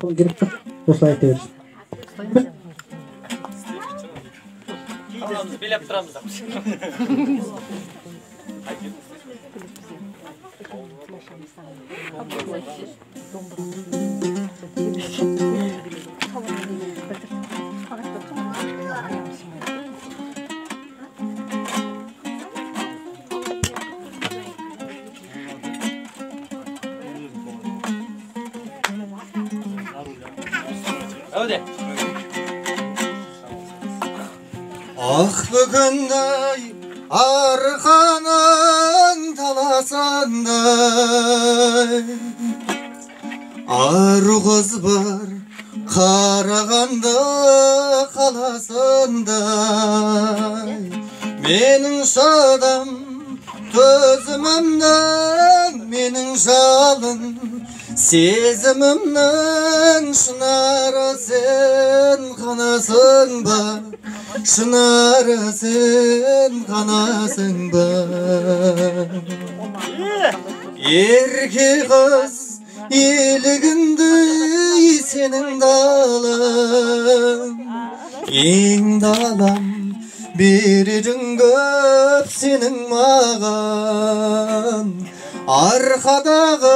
Girip osылай айта берсін. Билеп тұрамыз. Öyle. Ақ бүгіндай арқаның таласандай ару қыз бар қарағанды қаласындай менің шадам төзімімнің менің жалын сезімімнің шынары сен қанасың ба шынары сен қанасың ба ерке қыз елігіндей сенің далаң ең далам берерің көп сенің маған арқадағы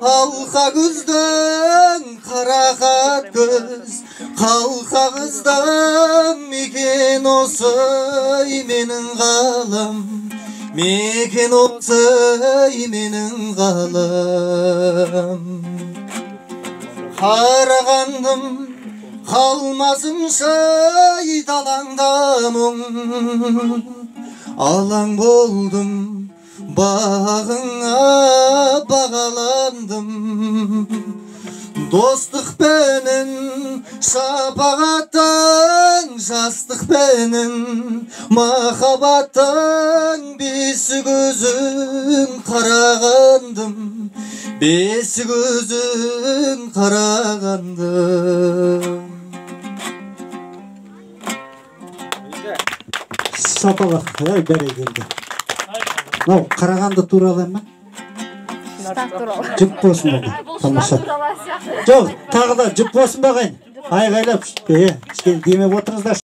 алқа күздің қарақат көз қалқа қыздан мекен осы менің ғалам мекен осы менің ғалам қарағандым қалмасыншы далаңда мұң алаң болдым бағыңа бағаландым достықпенен шапағаттың жастықпенен махаббаттың бесі көзін қарағандым бесі көзін қарағандым. Сапаға бәрекелді. Мынау Қарағанды туралы ма? Жұп болсын ба? Тамаша. Жоқ, тағы да жұп болсын ба қайын? Айғайлап, кішкене демеп отырыңыздар.